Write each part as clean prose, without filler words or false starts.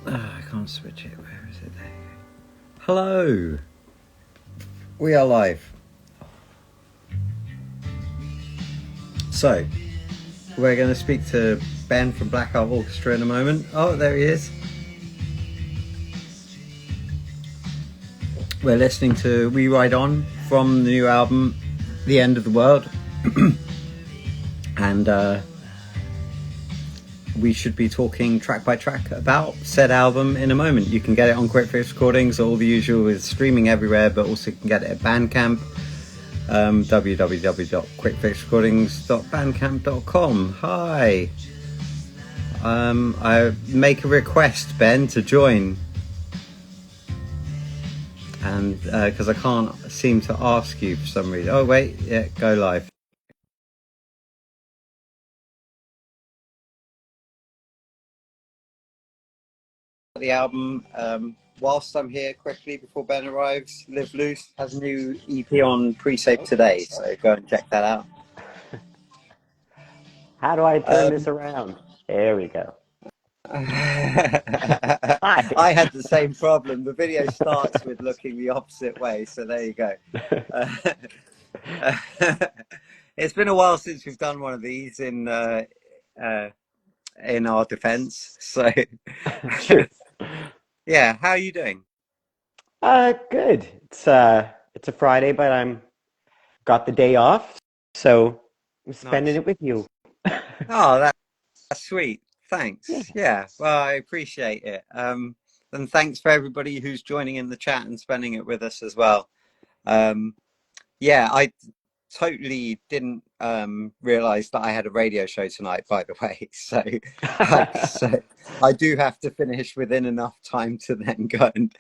I can't switch it. Where is it? There you go. Hello. We are live. So, we're going to speak to Ben from Blackout Orchestra in a moment. Oh, there he is. We're listening to We Ride On from the new album, The End of the World. And we should be talking track by track about said album in a moment. You can get it on Quickfix Recordings, all the usual, is streaming everywhere, but also you can get it at Bandcamp, www.quickfixrecordings.bandcamp.com. Hi. I make a request, Ben, to join, and because I can't seem to ask you for some reason. Oh wait, yeah, go live. The album, whilst I'm here, quickly before Ben arrives, Live Loose has a new EP on pre-save today, so go and check that out. How do I turn this around? There we go. I had the same problem. The video starts with looking the opposite way, so there you go. It's been a while since we've done one of these in our defense, so True. yeah. How are you doing? Good. It's a Friday, but I'm got the day off, so I'm spending Nice. it with you. Oh, that's sweet. Yeah. Thanks. Yeah, well, I appreciate it. And thanks for everybody who's joining in the chat and spending it with us as well. Yeah, I totally didn't realize that I had a radio show tonight, by the way. So I do have to finish within enough time to then go and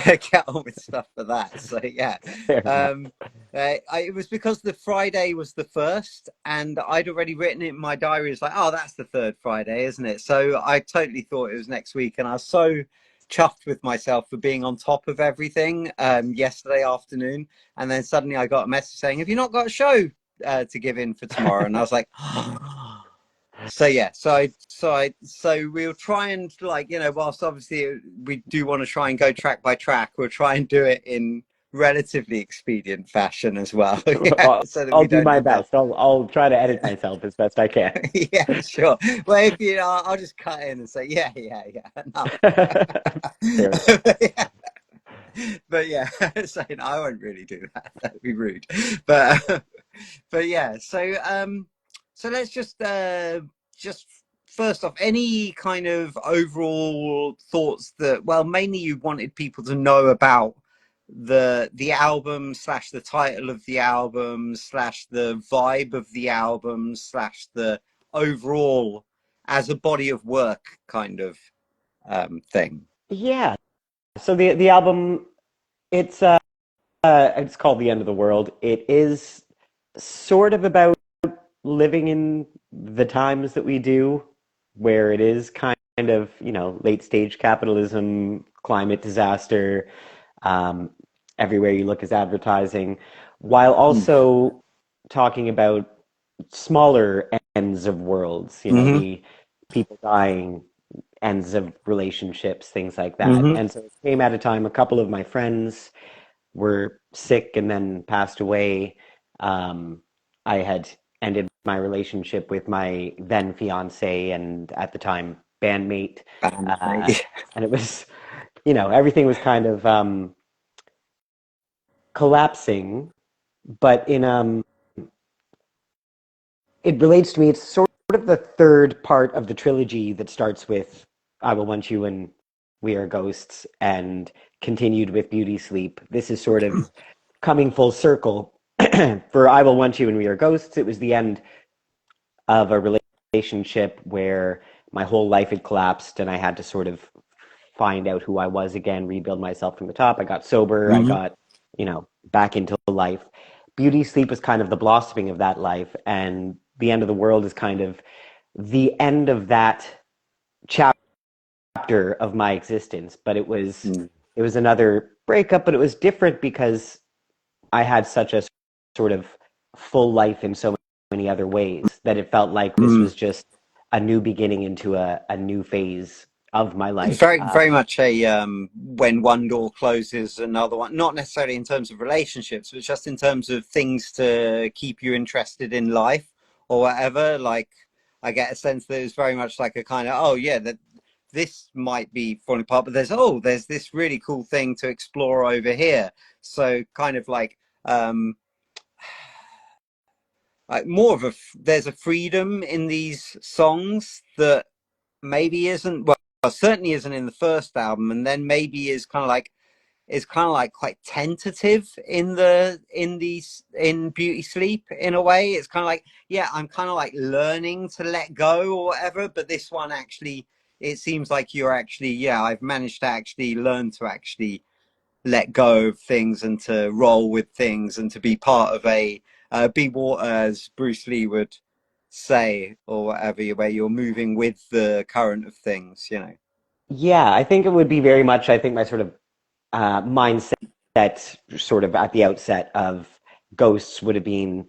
get on with stuff for that. So yeah, Fair enough. it was because the Friday was the first, and I'd already written it in my diary. It's like, oh, that's the third Friday, isn't it? So I totally thought it was next week, and I was so chuffed with myself for being on top of everything yesterday afternoon. And then suddenly I got a message saying, have you not got a show to give in for tomorrow? And I was like, so yeah, so we'll try and, like, whilst obviously we do want to try and go track by track, we'll try and do it in relatively expedient fashion as well. Yeah, so that I'll we do don't my have that. best. I'll try to edit myself as best I can. Yeah, sure. Well, if you know, I'll just cut in and say, yeah, enough. Fair enough. Yeah. But yeah, so no, I won't really do that. That'd be rude. But but yeah, so let's just first off, any kind of overall thoughts that, well, mainly you wanted people to know about the album slash the title of the album slash the vibe of the album slash the overall as a body of work kind of thing. Yeah. So the album, it's it's called The End of the World. It is sort of about living in the times that we do, where it is kind of, late stage capitalism, climate disaster, um, everywhere you look is advertising, while also talking about smaller ends of worlds, Mm-hmm. the people dying, ends of relationships, things like that. Mm-hmm. And so it came at a time, a couple of my friends were sick and then passed away. I had ended my relationship with my then fiance and at the time bandmate, uh, and it was, everything was kind of collapsing. But it relates to me. It's sort of the third part of the trilogy that starts with "I Will Want You" and "We Are Ghosts" and continued with "Beauty Sleep." This is sort of coming full circle. For "I Will Want You" and "We Are Ghosts," it was the end of a relationship where my whole life had collapsed and I had to sort of find out who I was again, rebuild myself from the top. I got sober, I Mm-hmm. got, back into life. Beauty Sleep was kind of the blossoming of that life, and The End of the World is kind of the end of that chapter of my existence. But it was another breakup, but it was different because I had such a sort of full life in so many other ways that it felt like this Mm-hmm. was just a new beginning into a new phase of my life. Very, very much a when one door closes, another one. Not necessarily in terms of relationships, but just in terms of things to keep you interested in life or whatever. Like, I get a sense that it's very much like a kind of, oh yeah, that this might be falling apart, but there's this really cool thing to explore over here. So kind of like more of a there's a freedom in these songs that maybe isn't well certainly isn't in the first album, and then maybe is kind of like quite tentative in in Beauty Sleep. In a way, it's kind of like, yeah, I'm kind of like learning to let go or whatever, but this one actually, it seems like you're actually, yeah, I've managed to actually learn to actually let go of things and to roll with things and to be part of be water, as Bruce Lee would say, or whatever, where you're moving with the current of things, you know. Yeah, I think it would be very much, I think my sort of mindset sort of at the outset of Ghosts would have been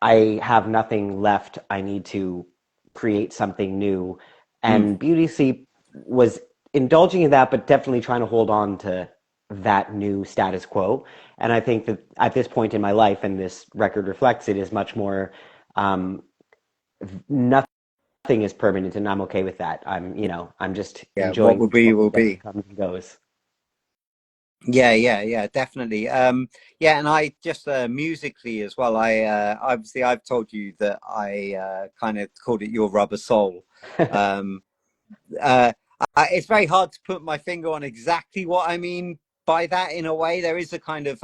I have nothing left. I need to create something new. Mm. And Beauty Sleep was indulging in that, but definitely trying to hold on to that new status quo. And I think that at this point in my life, and this record reflects it, is much more um, nothing is permanent, and I'm okay with that. I'm just Yeah, what enjoying will each be will moment as it be. comes and goes. Yeah, yeah, yeah, definitely. Yeah, and I just musically as well. I obviously I've told you that I kind of called it your rubber soul. Um, uh, it's very hard to put my finger on exactly what I mean by that. In a way, there is a kind of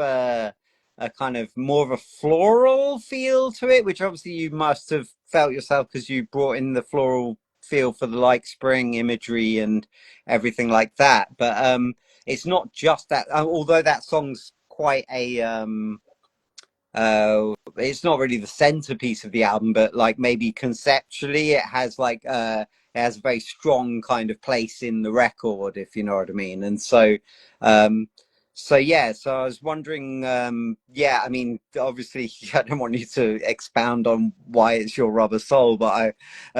more of a floral feel to it, which obviously you must have felt yourself because you brought in the floral feel for the like spring imagery and everything like that. But it's not just that. Although that song's quite a it's not really the centerpiece of the album, but like maybe conceptually it has it has a very strong kind of place in the record, if you know what I mean. And so um so yeah, so I was wondering, yeah, I mean, obviously I don't want you to expound on why it's your rubber soul, but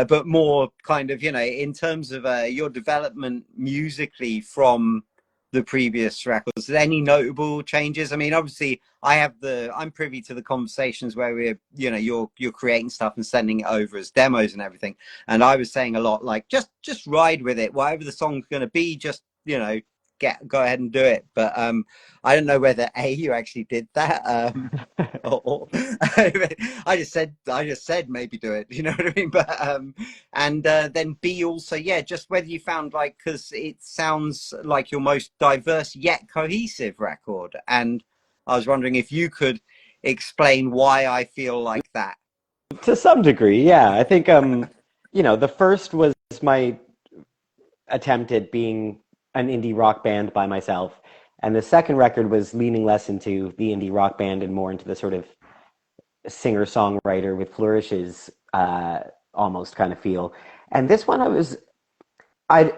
but more kind of, you know, in terms of your development musically from the previous records, any notable changes? I mean, obviously I'm privy to the conversations where we're, you know, you're creating stuff and sending it over as demos and everything, and I was saying a lot like just ride with it, whatever the song's going to be, just, you know, go ahead and do it. But I don't know whether you actually did that, or I just said maybe do it, you know what I mean? But and then B also, yeah, just whether you found, like, because it sounds like your most diverse yet cohesive record, and I was wondering if you could explain why I feel like that. To some degree, yeah. I think the first was my attempt at being an indie rock band by myself. And the second record was leaning less into the indie rock band and more into the sort of singer-songwriter with flourishes almost kind of feel. And this one I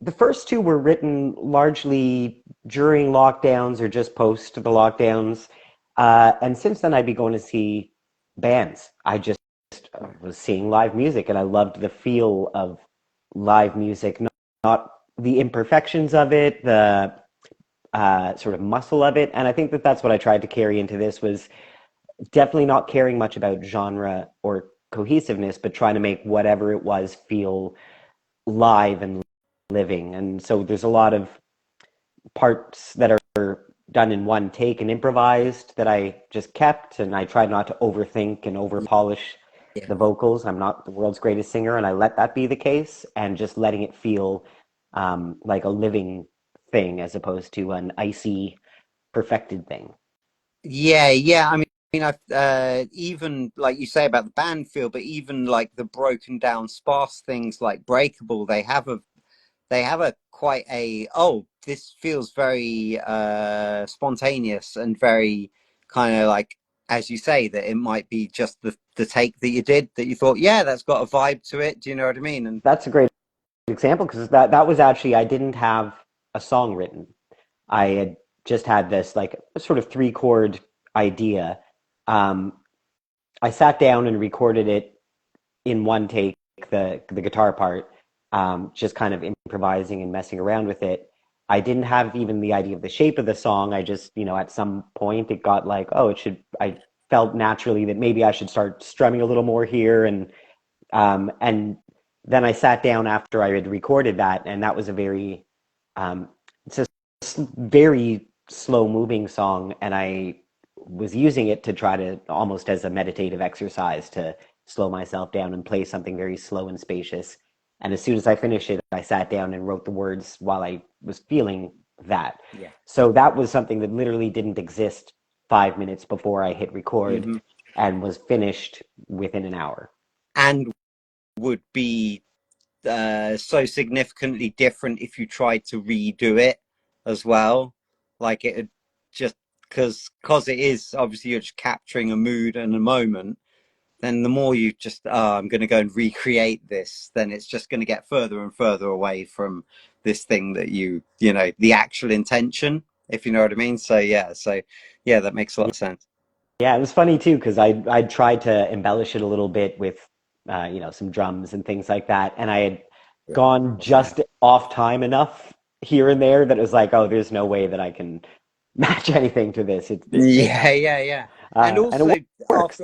the first two were written largely during lockdowns or just post the lockdowns. And since then I'd be going to see bands. I just was seeing live music and I loved the feel of live music, not the imperfections of it, the sort of muscle of it. And I think that that's what I tried to carry into this was definitely not caring much about genre or cohesiveness, but trying to make whatever it was feel live and living. And so there's a lot of parts that are done in one take and improvised that I just kept, and I tried not to overthink and over polish Yeah. the vocals. I'm not the world's greatest singer, and I let that be the case, and just letting it feel like a living thing as opposed to an icy, perfected thing. Yeah. I even like you say about the band feel, but even like the broken down sparse things like Breakable, they have a quite a, oh, this feels very spontaneous and very kind of like, as you say, that it might be just the take that you did that you thought, yeah, that's got a vibe to it. Do you know what I mean? And That's a great example because that was actually I didn't have a song written. I had just had this like sort of three chord idea. Um, I sat down and recorded it in one take, the guitar part, just kind of improvising and messing around with it. I didn't have even the idea of the shape of the song. I just, at some point it got like, oh, I felt naturally that maybe I should start strumming a little more here. And then I sat down after I had recorded that, and that was um, it's a very slow moving song, and I was using it to try to almost as a meditative exercise to slow myself down and play something very slow and spacious. And as soon as I finished it, I sat down and wrote the words while I was feeling that. Yeah. So that was something that literally didn't exist 5 minutes before I hit record Hmm. and was finished within an hour. And would be so significantly different if you tried to redo it as well. Like it just because it is obviously you're just capturing a mood and a moment. Then the more you just, oh, I'm going to go and recreate this, then it's just going to get further and further away from this thing that the actual intention, if you know what I mean. So yeah, that makes a lot of sense. Yeah, it was funny too because I tried to embellish it a little bit with some drums and things like that, and I had Yeah. gone Yeah. just off time enough here and there that it was like, oh, there's no way that I can match anything to this. It Yeah, yeah, yeah. And and also it works.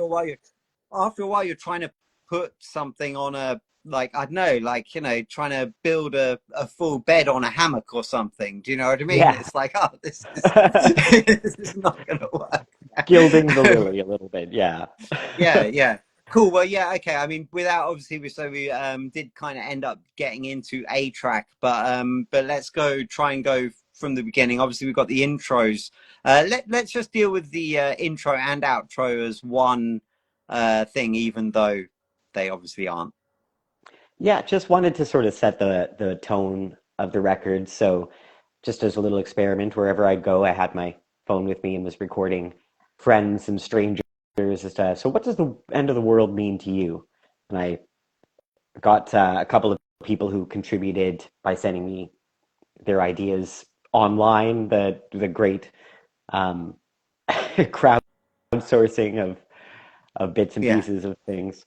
after a while you're trying to put something on a like I don't know, like trying to build a full bed on a hammock or something. Do you know what I mean? Yeah, It's like, oh, this is this is not gonna work. gilding the lily a little bit. Yeah, Yeah, yeah. Cool. Well, yeah, okay. I mean, without obviously we did kind of end up getting into a track, but let's go try and go from the beginning. Obviously we've got the intros. Let's just deal with the intro and outro as one thing, even though they obviously aren't. yeah. Just wanted to sort of set the tone of the record. So just as a little experiment, wherever I go, I had my phone with me and was recording friends and strangers as to, so what does the end of the world mean to you? And I got a couple of people who contributed by sending me their ideas online, the great um, crowdsourcing of bits and Yeah, pieces of things.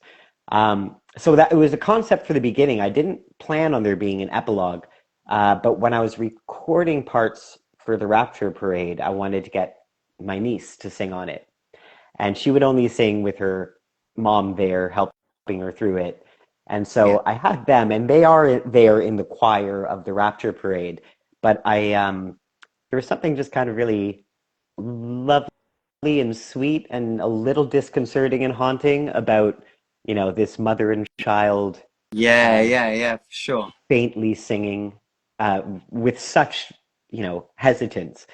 So that it was a concept for the beginning. I didn't plan on there being an epilogue, but when I was recording parts for the Rapture Parade, I wanted to get my niece to sing on it, and she would only sing with her mom there helping her through it. And yeah, so I had them, and they are there in the choir of the Rapture Parade. But there was something just kind of really lovely and sweet and a little disconcerting and haunting about, this mother and child yeah, uh, yeah, yeah, for sure. faintly singing with such, hesitance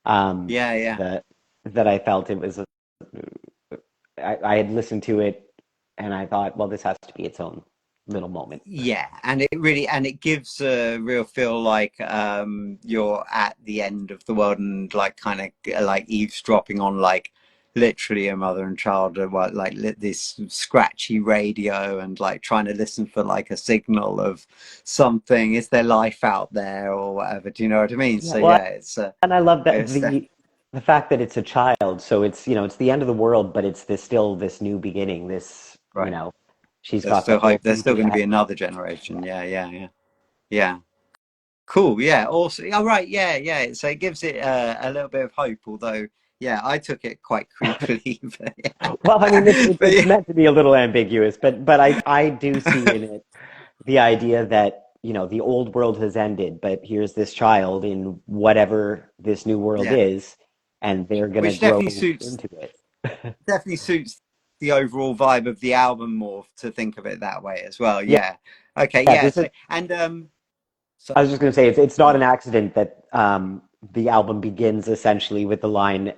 um, Yeah, yeah. that that I felt it was. I had listened to it and I thought, well, this has to be its own little moment. Yeah, and it gives a real feel like you're at the end of the world and like kind of like eavesdropping on like literally a mother and child or what like this scratchy radio and like trying to listen for like a signal of something. Is there life out there or whatever? Do you know what I mean? Yeah, So well, yeah, and I love that it's the fact that it's a child, so it's the end of the world, but it's this new beginning. right. She's There's got the still whole hope. There's still future going to ahead. be another generation. Yeah, yeah, yeah, yeah. Cool. Yeah. Awesome. All right. Yeah. Yeah. So it gives it a little bit of hope, although, yeah, I took it quite creepily. But Well, I mean, yeah. But it's yeah. meant to be a little ambiguous, but I do see in it the idea that, the old world has ended, but here's this child in whatever this new world Yeah. is, and they're gonna Which grow into it. definitely suits the overall vibe of the album more to think of it that way as well. Yeah, Yeah. Okay. yeah, Yeah. this is, So and so I was just gonna say it's not an yeah. accident that the album begins essentially with the line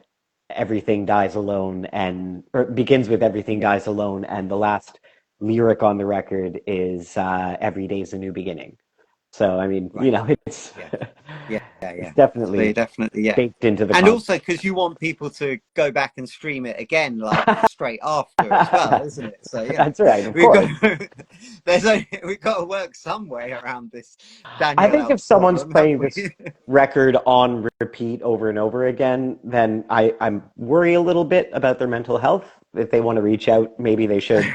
"Everything dies alone," and or begins with "Everything Yeah. dies alone," and the last lyric on the record is "Every day's a new beginning." So I mean, Right. it's Yeah. Yeah. Yeah. it's Yeah. So you definitely definitely yeah. baked into the And concept. also because you want people to go back and stream it again like straight after as well, isn't it? So That's right, of we've got course. we've got to work some way around this I Daniel think if Alps someone's problem, haven't playing we? this record on repeat over and over again, then I'm worry a little bit about their mental health. If they want to reach out, maybe they should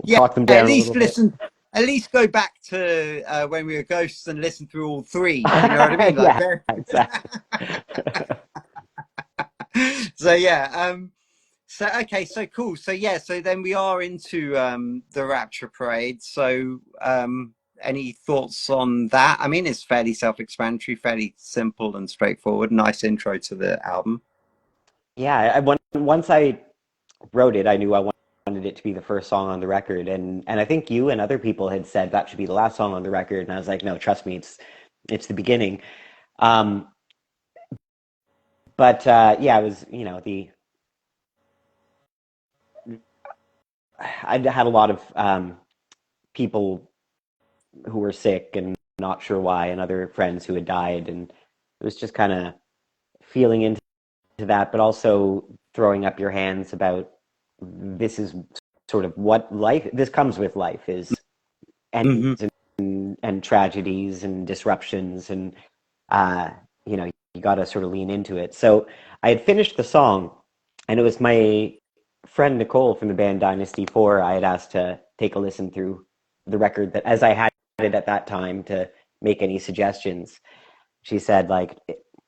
Yeah, talk them at down a little least bit. listen. at least go back to when we were ghosts and listen through all three. Do you know what I mean? Like Yeah, there. exactly. So yeah. So okay, so cool. So yeah, so then we are into the Rapture Parade. So any thoughts on that? I mean, it's fairly self-explanatory, fairly simple and straightforward. Nice intro to the album. Yeah, once I wrote it, I knew I wanted it to be the first song on the record, and I think you and other people had said that should be the last song on the record, and I was like, no, trust me, it's the beginning. Um, but yeah, it was, the I had a lot of people who were sick and not sure why, and other friends who had died, and it was just kind of feeling into that, but also throwing up your hands about this is sort of what life, this comes with life, is ends Hmm. and tragedies and disruptions, and uh, you got to sort of lean into it. So I had finished the song, and it was my friend Nicole from the band Dynasty 4. I had asked to take a listen through the record that, as I had it at that time, to make any suggestions. She said, like,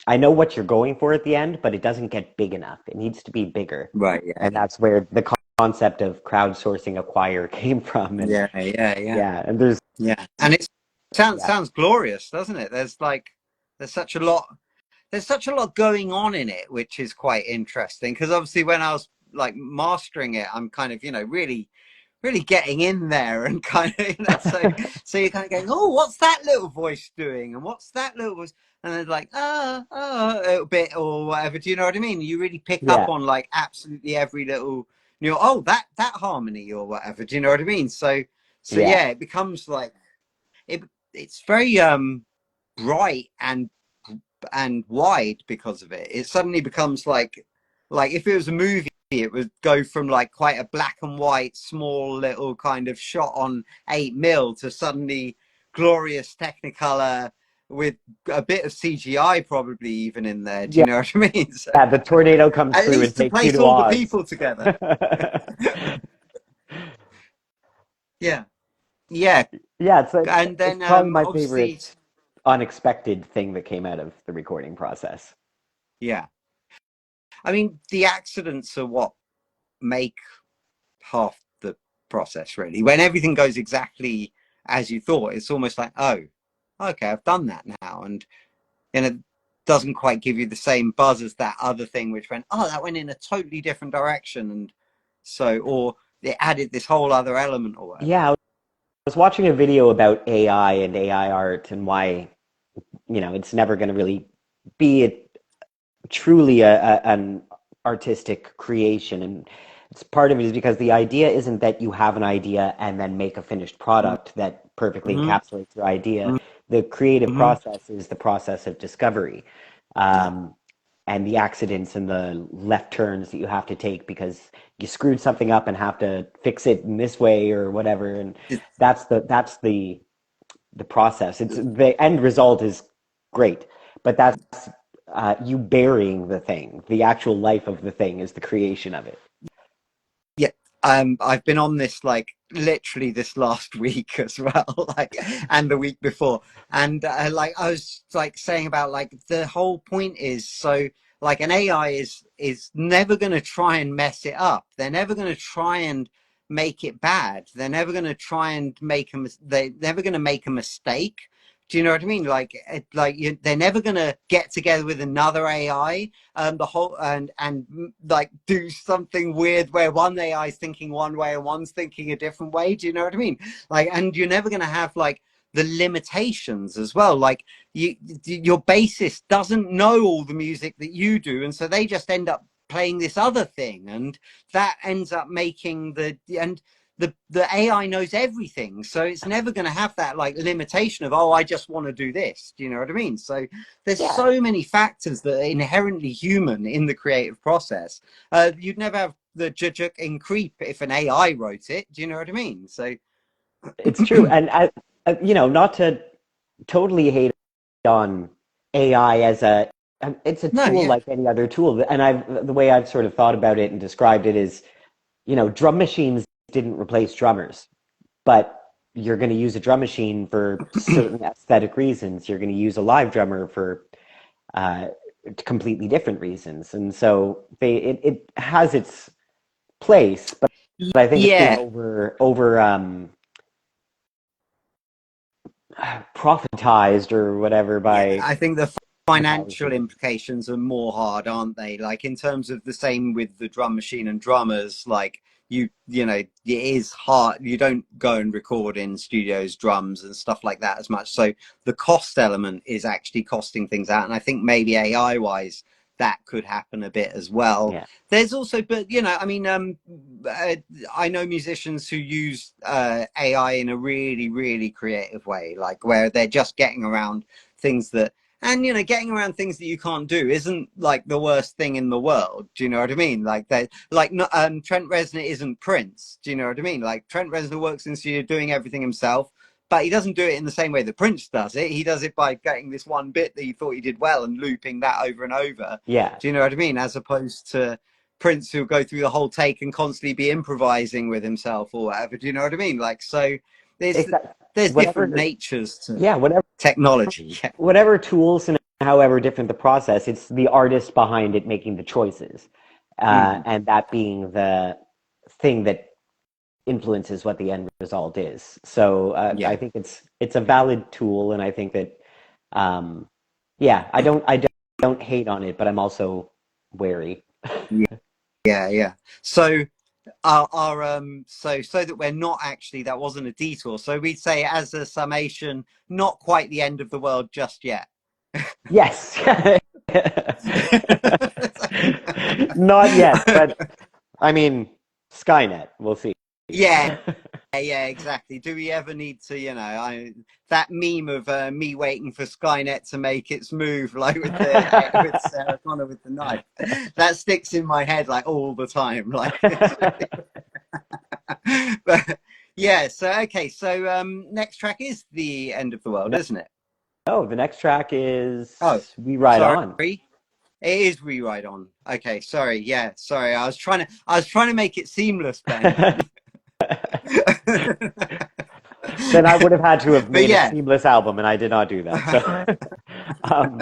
I know what you're going for at the end, but it doesn't get big enough. It needs to be bigger. Right. Yeah. And that's where the concept of crowdsourcing a choir came from. And Yeah. Yeah. Yeah. yeah, and there's, Yeah. And it sounds yeah, sounds glorious, doesn't it? There's such a lot. There's such a lot going on in it, which is quite interesting. Because obviously, when I was like mastering it, I'm kind of really getting in there and kind of so you're kind of going, oh, what's that little voice doing, and what's that little voice, and they're like a little bit or whatever. Do you know what I mean? You really pick up yeah, on like absolutely every little, oh, that harmony or whatever. Do you know what I mean? So yeah, yeah, it becomes like it's very bright and wide because of it. It suddenly becomes like if it was a movie, it would go from like quite a black and white, small little kind of shot on 8mm to suddenly glorious Technicolor with a bit of CGI probably even in there. Do yeah. you know what I mean? So Yeah, the tornado comes at through and least to takes you place to all the Oz. people together. Yeah, yeah, Yeah, and it's then probably my obviously, favorite unexpected thing that came out of the recording process. yeah. I mean, the accidents are what make half the process really. When everything goes exactly as you thought, it's almost like, oh, okay, I've done that now, and it doesn't quite give you the same buzz as that other thing which went, oh, that went in a totally different direction, and so, or it added this whole other element or whatever. Yeah, I was watching a video about AI and AI art and why, it's never going to really be truly an artistic creation. And it's part of it is because the idea isn't that you have an idea and then make a finished product that perfectly Mm-hmm. encapsulates your idea. The creative Mm-hmm. process is the process of discovery. Yeah. Um, and the accidents and the left turns that you have to take because you screwed something up and have to fix it in this way or whatever. And that's the process. It's the end result is great, but that's you burying the thing. The actual life of the thing is the creation of it. Yeah, I've been on this like literally this last week as well, like, and the week before, and like I was like saying about like the whole point is so like an AI is never going to try and mess it up. They're never going to try and make it bad. They're never going to try and they're never going to make a mistake. Do you know what I mean? They're never going to get together with another AI the whole and like do something weird where one AI is thinking one way and one's thinking a different way. Do you know what I mean? Like, and you're never going to have like the limitations as well. Like your bassist doesn't know all the music that you do, and so they just end up playing this other thing, and that ends up making the AI knows everything, so it's never going to have that like limitation of, oh, I just want to do this. Do you know what I mean? So there's Yeah, so many factors that are inherently human in the creative process. You'd never have the Jujuk in Creep if an AI wrote it. Do you know what I mean? So it's true. And not to totally hate on AI as it's a no, tool yeah, like any other tool. And the way I've sort of thought about it and described it is, drum machines didn't replace drummers, but you're going to use a drum machine for certain aesthetic reasons. You're going to use a live drummer for uh, completely different reasons. And so it has its place, but I think it's being Yeah, over profitized or whatever yeah, by I think the financial advertising. implications are more hard, aren't they? Like in terms of the same with the drum machine and drummers, like you know, it is hard. You don't go and record in studios drums and stuff like that as much. So the cost element is actually costing things out. And I think maybe AI wise, that could happen a bit as well. Yeah, There's also, but you know, I mean, uh, I know musicians who use AI in a really, really creative way, like where they're just getting around things that, and you know, getting around things that you can't do isn't like the worst thing in the world. Do you know what I mean? Like they like Trent Reznor isn't Prince. Do you know what I mean? Like Trent Reznor works in studio doing everything himself, but he doesn't do it in the same way that Prince does it. He does it by getting this one bit that he thought he did well and looping that over and over. yeah, Do you know what I mean? As opposed to Prince, who'll go through the whole take and constantly be improvising with himself or whatever. Do you know what I mean? Like, so there's exactly. there's different Whatever, natures to yeah, technology. Yeah. whatever tools and however different the process, it's the artist behind it making the choices, Mm, and that being the thing that influences what the end result is. So I yeah. think it's a valid tool, and I think that yeah, I don't hate on it, but I'm also wary. Yeah. Yeah. Yeah. So so that we're not actually, that wasn't a detour. So we'd say as a summation, not quite the end of the world just yet. Yes. Not yet, but I mean, Skynet, we'll see. Yeah. Yeah, exactly. Do we ever need to, you know, that meme of me waiting for Skynet to make its move, like with the with Sarah Connor with the knife, that sticks in my head like all the time. Like, but yeah. So okay. So next track is the end of the world, No, isn't it? the next track Oh, is We Ride sorry. On. It is Rewrite On. Okay, sorry. Yeah, sorry. I was trying to make it seamless, Ben. Then I would have had to have But made a yeah. seamless album, and I did not do that. So, um,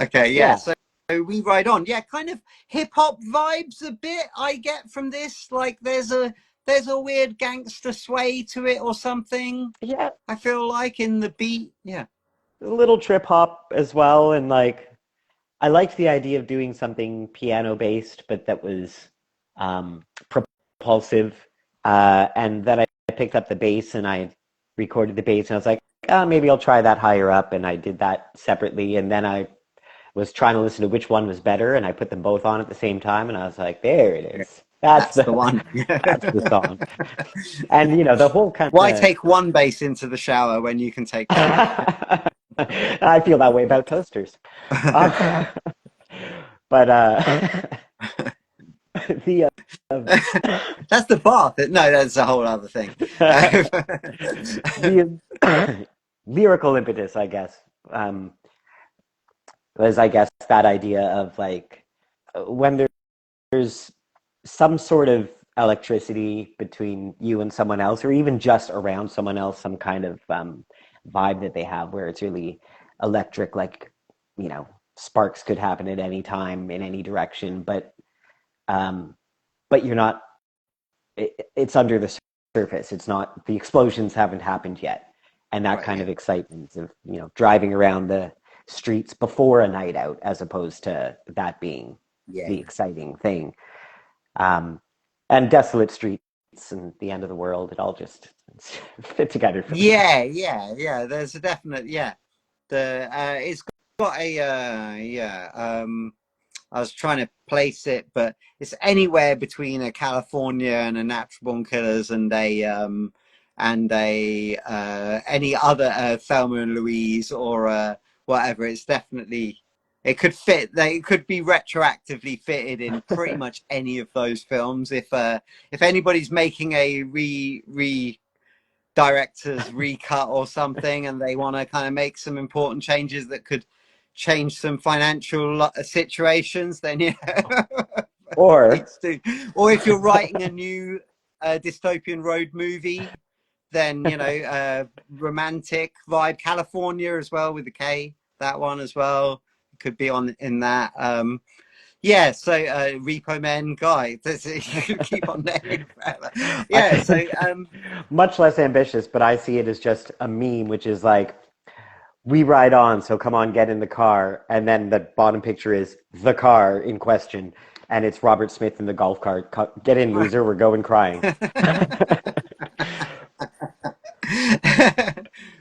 Okay, yeah. yeah, So we ride on. Yeah, kind of hip hop vibes a bit I get from this. Like there's a weird gangster sway to it or something. yeah, I feel like in the beat. Yeah. a little trip hop as well, and like I liked the idea of doing something piano based, but that was um, propulsive. And then I picked up the bass and I recorded the bass, and I was like, maybe I'll try that higher up, and I did that separately, and then I was trying to listen to which one was better, and I put them both on at the same time, and I was like, there it is. That's That's the the one. that's the song. And the whole kind Why of take one bass into the shower when you can take two? I feel that way about toasters. Uh, but the That's the bath. No, that's a whole other thing. the lyrical impetus, I guess, um, was I guess that idea of like when there's some sort of electricity between you and someone else, or even just around someone else, some kind of vibe that they have where it's really electric, like, sparks could happen at any time in any direction, um, but you're not, it's under the surface. It's not, the explosions haven't happened yet. And that Right. kind Yeah. of excitement of, driving around the streets before a night out, as opposed to that being Yeah. the Yeah. exciting thing. Um, and desolate streets and the end of the world, it all just fit together for me. Yeah, yeah, yeah. There's a definite, yeah. It's got a yeah. I was trying to place it, but it's anywhere between a California and a Natural Born Killers and a any other Thelma and Louise or whatever. It's definitely, it could fit. It could be retroactively fitted in pretty much any of those films. If anybody's making a re director's recut or something and they want to kind of make some important changes that could change some financial situations, then yeah. Or Please do. Or if you're writing a new dystopian road movie, then romantic vibe, California as well with the K, that one as well could be on in that. Yeah, so Repo Men, Guy, you could keep on naming forever. Yeah, so Much less ambitious, but I see it as just a meme, which is like, we ride on, so come on, get in the car. And then the bottom picture is the car in question, and it's Robert Smith in the golf cart. Get in, loser, we're going crying.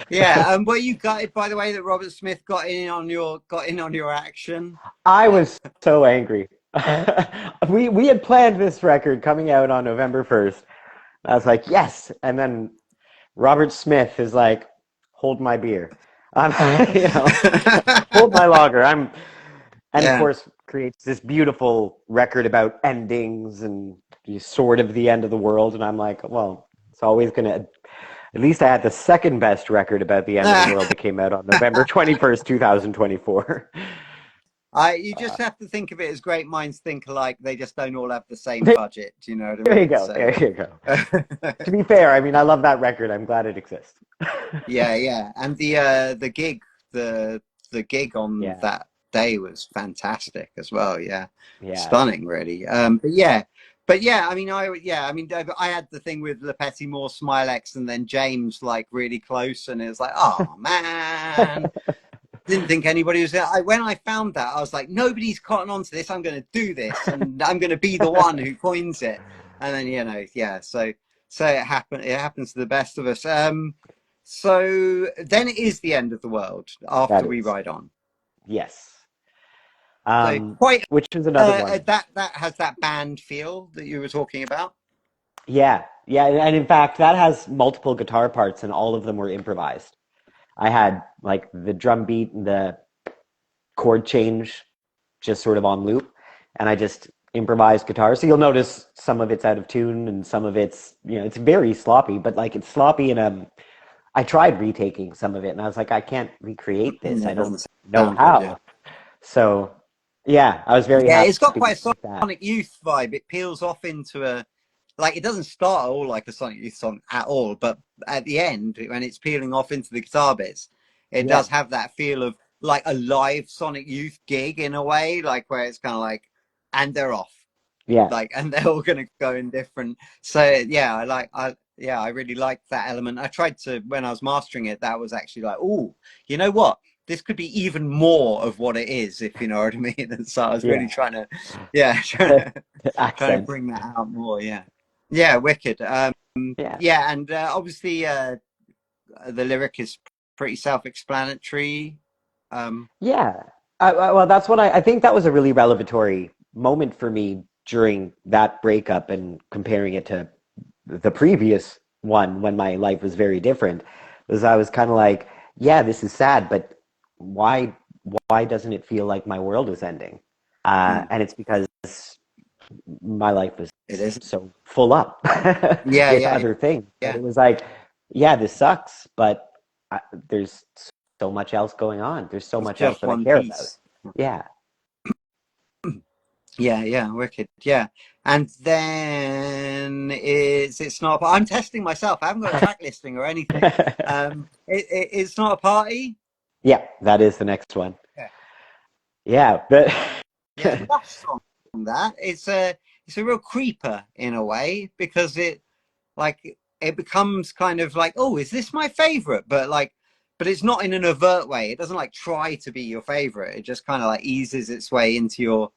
yeah. Were you gutted, by the way, that Robert Smith got in on your action? I was so angry. We had planned this record coming out on November 1st. I was like, yes. And then Robert Smith is like, hold my beer. You know, hold my lager. And of Yeah. course, creates this beautiful record about endings and sort of the end of the world. And I'm like, well, it's always going to, at least I had the second best record about the end of the world that came out on November 21st, 2024. You just have to think of it as great minds think alike. They just don't all have the same budget. Do you know what I There you mean? go. So, There you go. To be fair, I mean, I love that record. I'm glad it exists. yeah, yeah. And the gig on Yeah. that day was fantastic as well. Yeah, Yeah. stunning, really. But yeah. I had the thing with Le Petit More, Smilex, and then James like really close, and it was like, oh man. Didn't think anybody was there. When I found that, I was like, nobody's cotton on to this. I'm going to do this, and I'm going to be the one who coins it. And then, yeah. So it happened. It happens to the best of us. So then it is the end of the world after That we is. ride on. Yes. So quite Which is another one. that has that band feel that you were talking about. Yeah. Yeah. And in fact, that has multiple guitar parts, and all of them were improvised. I had like the drum beat and the chord change just sort of on loop, and I just improvised guitar. So you'll notice some of it's out of tune and some of it's, it's very sloppy, but like it's sloppy in a, I tried retaking some of it and I was like, I can't recreate this. Yeah, I it don't doesn't know sound good. Yeah. how. So yeah, I was very Yeah, happy it's got quite a with that. Sonic Youth vibe. It peels off into a like it doesn't start at all like a Sonic Youth song at all, but at the end when it's peeling off into the guitar bits, it Yeah. does have that feel of like a live Sonic Youth gig in a way, like where it's kind of like, and they're off, Yeah. like, and they're all gonna go in different. So yeah, I really liked that element. I tried to when I was mastering it, that was actually like, oh, you know what? This could be even more of what it is, if you know what I mean. And so I was really Yeah. trying to, yeah, The, the trying to accent. bring that out more. Yeah, yeah, wicked. Yeah. Yeah, and obviously the lyric is pretty self-explanatory. Yeah. Well, that's what I think that was a really revelatory moment for me during that breakup and comparing it to the previous one when my life was very different. Was I was kind of like, yeah, this is sad, but why why doesn't it feel like my world is ending? And it's because my life was It is. so full up Yeah, with yeah, other things that yeah. it was like, yeah, this sucks, but there's so much else going on. There's so It's much else just that I one care about. piece. Yeah. Yeah, yeah, wicked. Yeah. And then it's not, I'm testing myself. I haven't got a track listing or anything. It's not a party. Yeah, that is the next one. Yeah. Yeah, but Yeah. Lush song that. It's a real creeper in a way because it becomes kind of like, oh, is this my favorite? But it's not in an overt way. It doesn't like try to be your favorite. It just kind of like eases its way into your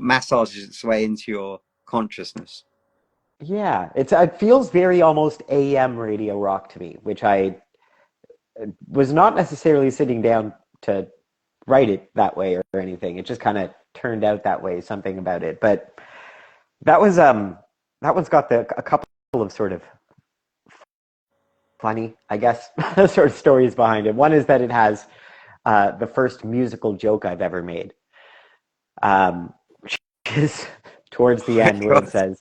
massages its way into your consciousness. yeah, it feels very almost AM radio rock to me, which I was not necessarily sitting down to write it that way or anything. It just kind of turned out that way, something about it. But that was that one's got a couple of sort of funny, I guess, sort of stories behind it. One is that it has the first musical joke I've ever made, which is towards the end where it says,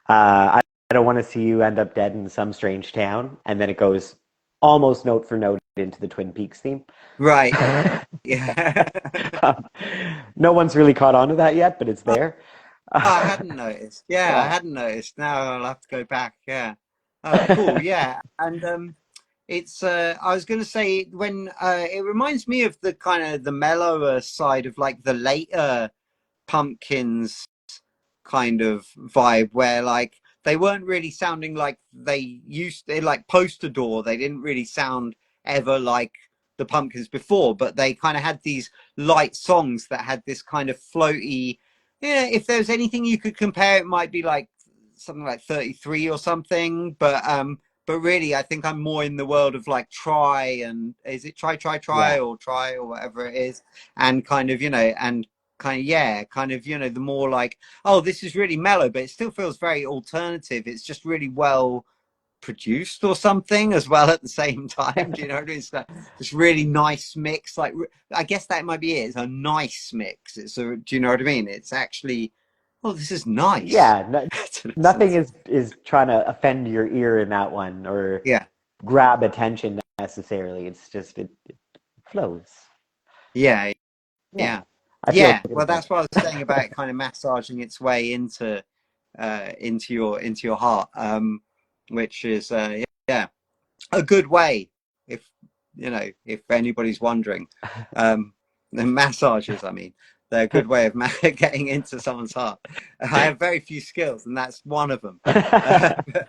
I don't want to see you end up dead in some strange town. And then it goes almost note for note into the Twin Peaks theme. Right. Yeah. um, no one's really caught on to that yet, but it's there. I hadn't noticed. Yeah, I Yeah. hadn't noticed. Now I'll have to go back. Yeah. Oh, cool. Yeah. And it's I was going to say when it reminds me of the kind of the mellower side of like the later Pumpkins kind of vibe where like they weren't really sounding like they used to, like Poster Door. They didn't really sound ever like the Pumpkins before, but they kind of had these light songs that had this kind of floaty. Yeah, if there's anything you could compare, it might be like something like 33 or something. But really, I think I'm more in the world of like Try and is it Yeah. Try or whatever it is, and kind of and kind of kind of the more like oh this is really mellow, but it still feels very alternative. It's just really well produced or something as well at the same time. Do you know what I mean? It's like this really nice mix. Like I guess that might be it. It's a nice mix. It's a. Do you know what I mean? It's actually. Oh, this is nice. Yeah, nothing is trying to offend your ear in that one or Yeah. grab attention necessarily. It's just it flows. Yeah. Yeah, Yeah. I feel Yeah. good Well, about that's what I was saying about kind of massaging its way into your heart, which is yeah a good way if if anybody's wondering. The massages, I mean, they're a good way of getting into someone's heart. I have very few skills, and that's one of them. it.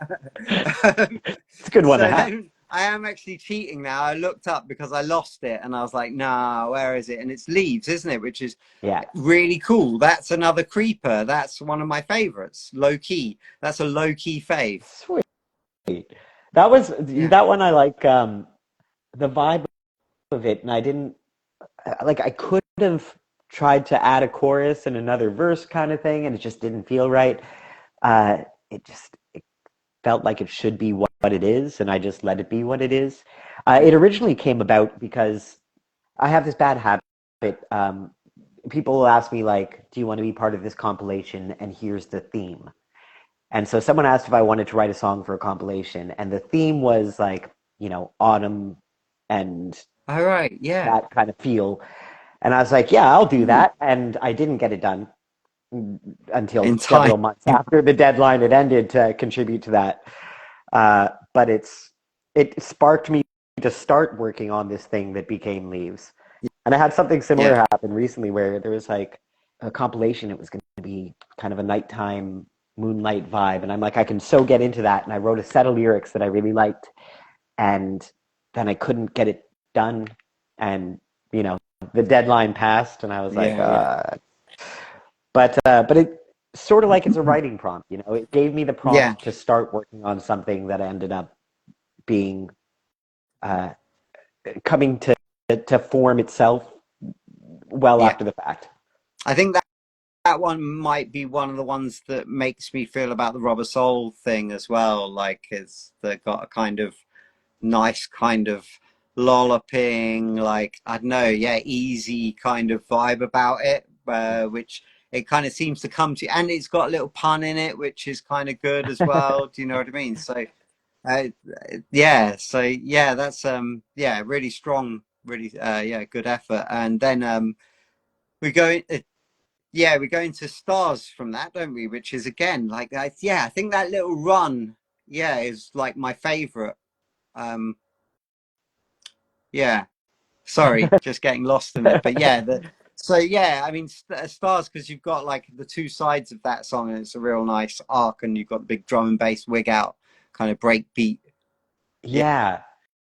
Um, It's a good one to so have. then I am actually cheating now. I looked up because I lost it, and I was like, "Nah, where is it?" And it's Leaves, isn't it? Which is Yeah, really cool. That's another creeper. That's one of my favorites. Low key. That's a low key fave. sweet. That was Yeah. that one I like the vibe of it, and I didn't like I could have tried to add a chorus and another verse kind of thing, and it just didn't feel right. Uh, it felt like it should be what it is, and I just let it be what it is. Yeah. It originally came about because I have this bad habit. People will ask me like, "Do you want to be part of this compilation?" And here's the theme. And so someone asked if I wanted to write a song for a compilation, and the theme was like, autumn and All right. Yeah. that kind of feel. And I was like, yeah, I'll do that. And I didn't get it done until In time. several months after the deadline had ended to contribute to that. But it sparked me to start working on this thing that became Leaves. And I had something similar Yeah. happen recently where there was like a compilation. It was going to be kind of a nighttime moonlight vibe. And I'm like, I can so get into that. And I wrote a set of lyrics that I really liked. And then I couldn't get it done. And, the deadline passed. And I was like, Yeah. Yeah. but it sort of like it's a writing prompt. It gave me the Yeah. prompt to start working on something that ended up being uh, coming to form itself well Yeah. after the fact. I think that one might be one of the ones that makes me feel about the Rubber Soul thing as well. Like it's they got a kind of nice kind of lolloping, like I don't know, yeah, easy kind of vibe about it, which it kind of seems to come to, and it's got a little pun in it, which is kind of good as well. Do you know what I mean? So, uh, yeah, so yeah, that's yeah, really strong, really, yeah, good effort. And then we go, yeah, we go into Stars from that, don't we? Which is again like, yeah, I think that little run, yeah, is like my favorite. Um, yeah, sorry, just getting lost in it. But yeah, so yeah, I mean, Stars because you've got like the two sides of that song, and it's a real nice arc, and you've got the big drum and bass wig out kind of break beat. Yeah,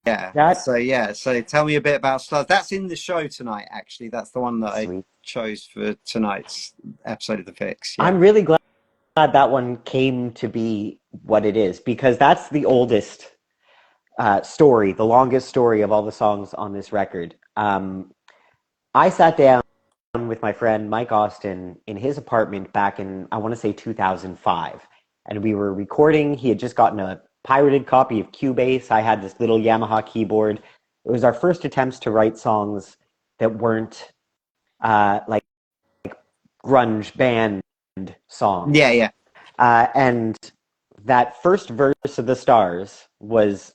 Yeah, yeah. that So yeah, so tell me a bit about Stars. That's in the show tonight, actually. That's the one that I sweet. chose for tonight's episode of the Fix. Yeah, I'm really glad that one came to be what it is because that's the oldest story, the longest story of all the songs on this record. I sat down with my friend Mike Austin in his apartment back in, I want to say 2005. And we were recording. He had just gotten a pirated copy of Cubase. I had this little Yamaha keyboard. It was our first attempts to write songs that weren't like grunge band yeah, songs. yeah, And that first verse of the Stars was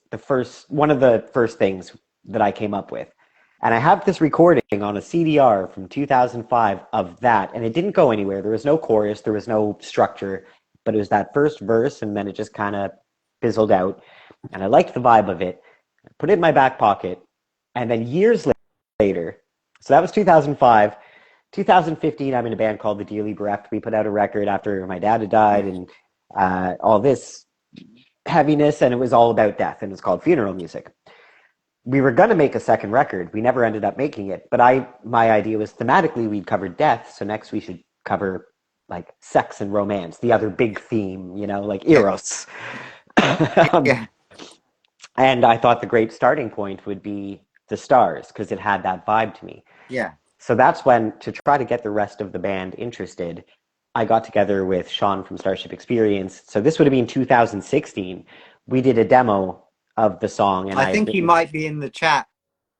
one of the first things that I came up with. And I have this recording on a CDR from 2005 of that, and it didn't go anywhere. There was no chorus, there was no structure, but it was that first verse, and then it just kind of fizzled out, and I liked the vibe of it. I put it in my back pocket, and then years later, so that was 2005. 2015, I'm in a band called the Dearly Bereft. We put out a record after my dad had died, and all this heaviness, and it was all about death, and it's called Funeral Music. We were going to make a second record. We never ended up making it, but my idea was thematically we'd covered death, so next we should cover like sex and romance, the other big theme, like Eros. Yeah. And I thought the great starting point would be The Stars, because it had that vibe to me. Yeah. So that's when, to try to get the rest of the band interested, I got together with Sean from Starship Experience. So this would have been 2016. We did a demo of the song, and I I had think he written. might be in the chat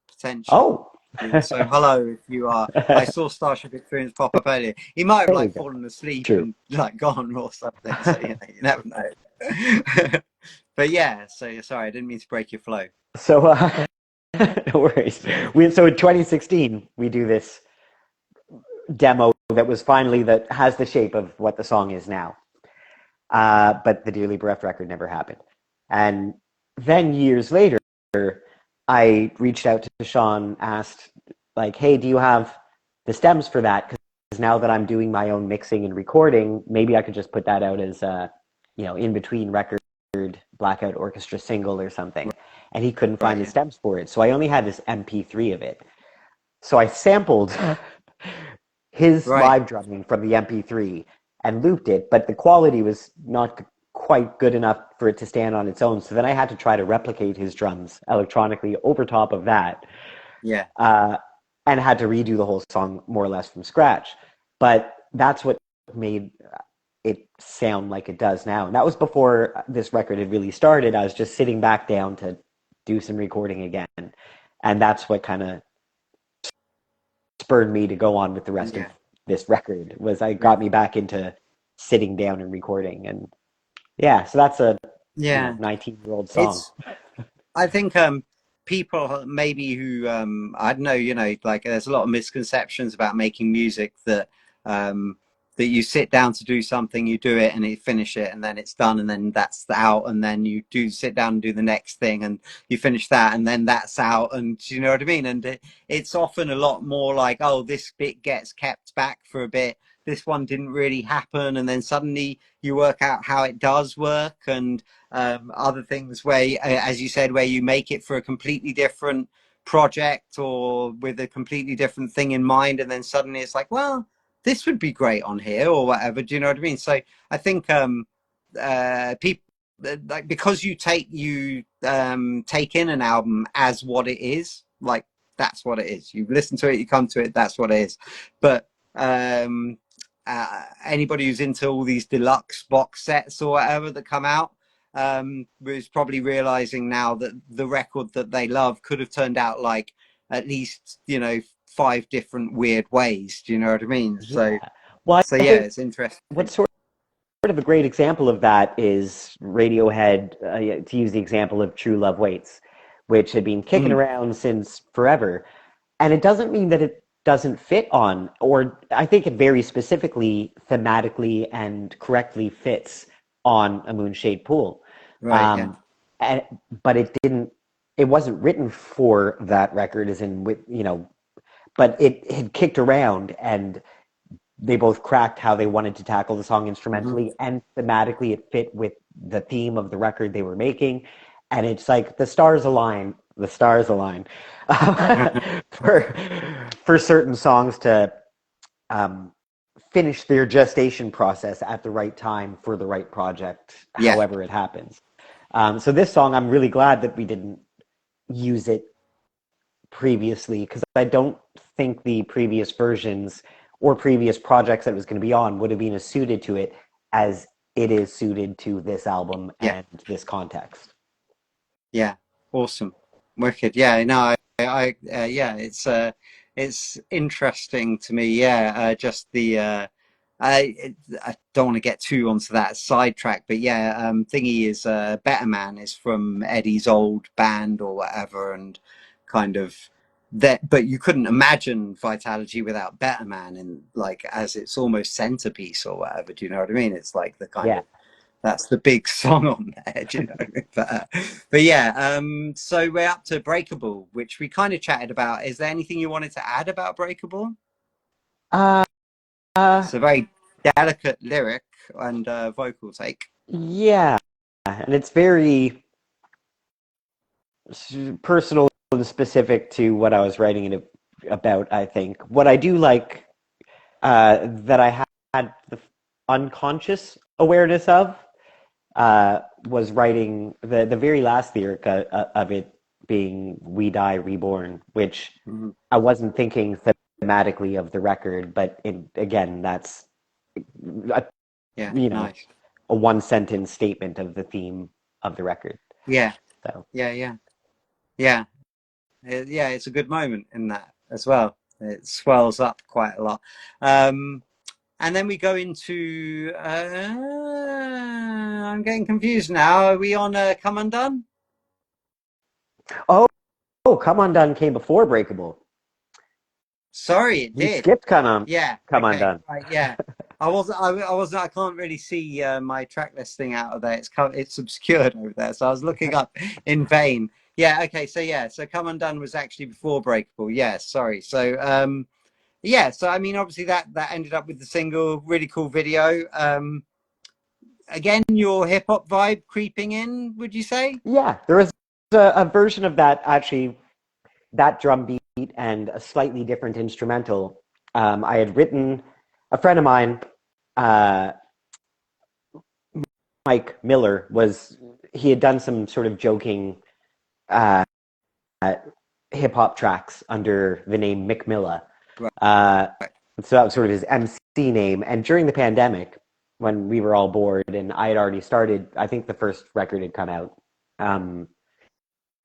potentially. Oh, So hello, if you are. I saw Starship Experience pop up earlier. He might have there we like go. fallen asleep True. and like gone or something. So you never know. But yeah, so sorry, I didn't mean to break your flow. So no worries. So in 2016, we do this demo that was finally that has the shape of what the song is now. But the Dearly Bereft record never happened. And then years later, I reached out to Sean, asked, like, hey, do you have the stems for that? Because now that I'm doing my own mixing and recording, maybe I could just put that out as a, in between record Blackout Orchestra single or something. And he couldn't find the stems for it. So I only had this MP3 of it. So I sampled his live drumming from the MP3 and looped it, but the quality was not quite good enough for it to stand on its own. So then I had to try to replicate his drums electronically over top of that. Yeah. And had to redo the whole song more or less from scratch. But that's what made it sound like it does now. And that was before this record had really started. I was just sitting back down to do some recording again. And that's what kind of spurred me to go on with the rest of this record, was I got me back into sitting down and recording. And yeah, so that's a 19-year-old song. I think people maybe who I don't know, like there's a lot of misconceptions about making music that that you sit down to do something, you do it and you finish it and then it's done and then that's out, and then you do sit down and do the next thing and you finish that and then that's out, and you know what I mean? And it's often a lot more like, oh, this bit gets kept back for a bit, this one didn't really happen, and then suddenly you work out how it does work, and other things where, as you said, where you make it for a completely different project or with a completely different thing in mind, and then suddenly it's like, well, this would be great on here or whatever. Do you know what I mean? So I think people, like, because you take in an album as what it is, like that's what it is. You listen to it, you come to it, that's what it is. But anybody who's into all these deluxe box sets or whatever that come out was probably realizing now that the record that they love could have turned out like at least 5 different weird ways. Do you know what I mean? Yeah. Well, so yeah, it's interesting. What sort of a great example of that is Radiohead, to use the example of True Love Waits, which had been kicking around since forever. And it doesn't mean that it doesn't fit on, or I think it very specifically, thematically, and correctly fits on A Moonshade Pool. Right. But it wasn't written for that record, as in, but it had kicked around, and they both cracked how they wanted to tackle the song instrumentally, and thematically it fit with the theme of the record they were making. And it's like the stars align for certain songs to finish their gestation process at the right time for the right project, however it happens. So this song, I'm really glad that we didn't use it previously, because I don't think the previous versions or previous projects that it was going to be on would have been as suited to it as it is suited to this album and this context. Yeah, awesome, wicked. Yeah, no, it's interesting to me. Just the I don't want to get too onto that sidetrack, but thingy is Better Man is from Eddie's old band or whatever, and kind of that. But you couldn't imagine Vitality without Better Man, and like as its almost centerpiece or whatever. Do you know what I mean? It's like the kind of That's the big song on there, do you know. But yeah, so we're up to Breakable, which we kind of chatted about. Is there anything you wanted to add about Breakable? Uh, uh, It's a very delicate lyric and vocal take. yeah, and it's very personal and specific to what I was writing it about, I think. What I do like that I had the unconscious awareness of was writing the very last lyric of it being "We Die Reborn," which Mhm. I wasn't thinking thematically of the record, but again, that's a, Yeah, you know nice. a one sentence statement of the theme of the record. Yeah, So, yeah, yeah, yeah. Yeah, it's a good moment in that as well. It swells up quite a lot. And then we go into. I'm getting confused now. Are we on Come Undone? oh, oh, Come Undone came before Breakable. Sorry, it You did. skipped Yeah. Come Okay. Undone. Right. Yeah. I wasn't. I wasn't. I can't really see my track listing out of there. It's obscured over there. So I was looking up in vain. Yeah. Okay. So yeah. So Come Undone was actually before Breakable. Yeah. Sorry. So yeah. So I mean, obviously that ended up with the single. Really cool video. Again, your hip hop vibe creeping in. Would you say? Yeah, there was a version of that actually, that drum beat and a slightly different instrumental. I had written, a friend of mine, uh, Mike Miller, he had done some sort of joking uh, hip hop tracks under the name Mick Miller. Right. Uh, so that was sort of his MC name. And during the pandemic, when we were all bored and I had already started, I think the first record had come out. Um,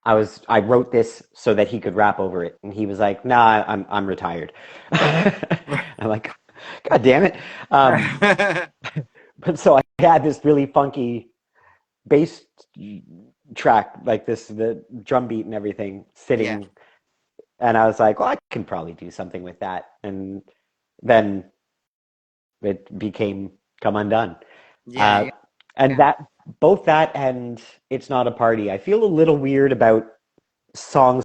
I wrote this so that he could rap over it, and he was like, "Nah, I'm retired." I'm like, "God damn it!" But so I had this really funky bass track, like this, the drum beat and everything, Yeah. sitting, and I was like, "Well, I can probably do something with that." And then it became "Come Undone," Yeah. uh, Yeah. and Yeah. that both that and "It's Not a Party." I feel a little weird about songs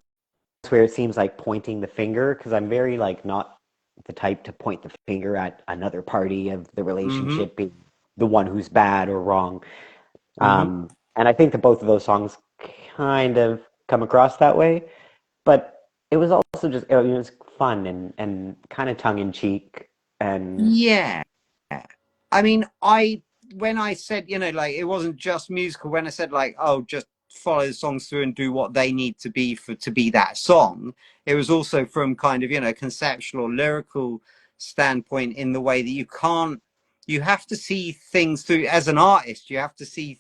where it seems like pointing the finger because I'm very like not the type to point the finger at another party of the Mm-hmm. relationship being the one who's bad or wrong. Mm-hmm. And I think that both of those songs kind of come across that way, but it was also just it was fun and kind of tongue in cheek and Yeah. I mean, when I said, like it wasn't just musical, when I said like, oh, just follow the songs through and do what they need to be for to be that song, it was also from kind of, conceptual or lyrical standpoint in the way that you have to see things through as an artist, you have to see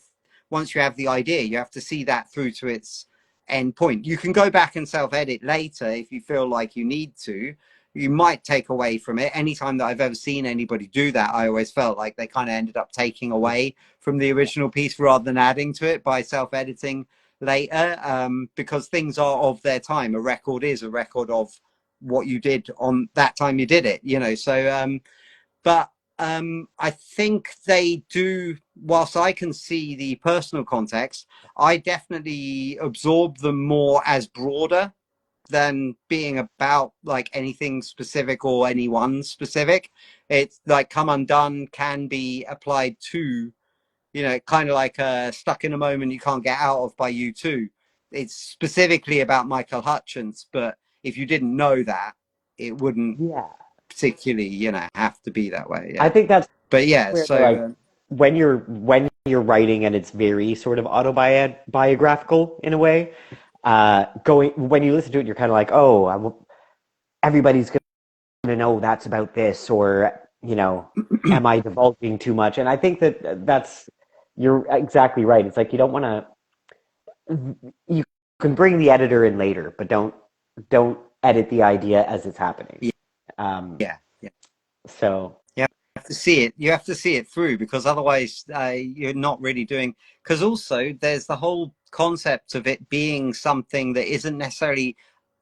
once you have the idea, you have to see that through to its end point. You can go back and self-edit later if you feel like you need to, you might take away from it. Anytime that I've ever seen anybody do that, I always felt like they kind of ended up taking away from the original piece rather than adding to it by self-editing later, because things are of their time. A record is a record of what you did on that time you did it, so but I think they do, whilst I can see the personal context, I definitely absorb them more as broader than being about like anything specific or anyone specific. It's like Come Undone can be applied to, kind of like Stuck in a Moment You Can't Get Out of by U2. It's specifically about Michael Hutchence, but if you didn't know that, it wouldn't yeah. particularly, have to be that way. I Yeah. think that's But yeah, where so like when you're writing and it's very sort of autobiographical in a way. Going when you listen to it, you're kind of like, oh, everybody's going to know that's about this, or am I divulging too much? And I think that you're exactly right. It's like you don't want to. You can bring the editor in later, but don't edit the idea as it's happening. yeah, Um, yeah, yeah. so You have to see it. You have to see it through because otherwise you're not really doing. Because also there's the whole concept of it being something that isn't necessarily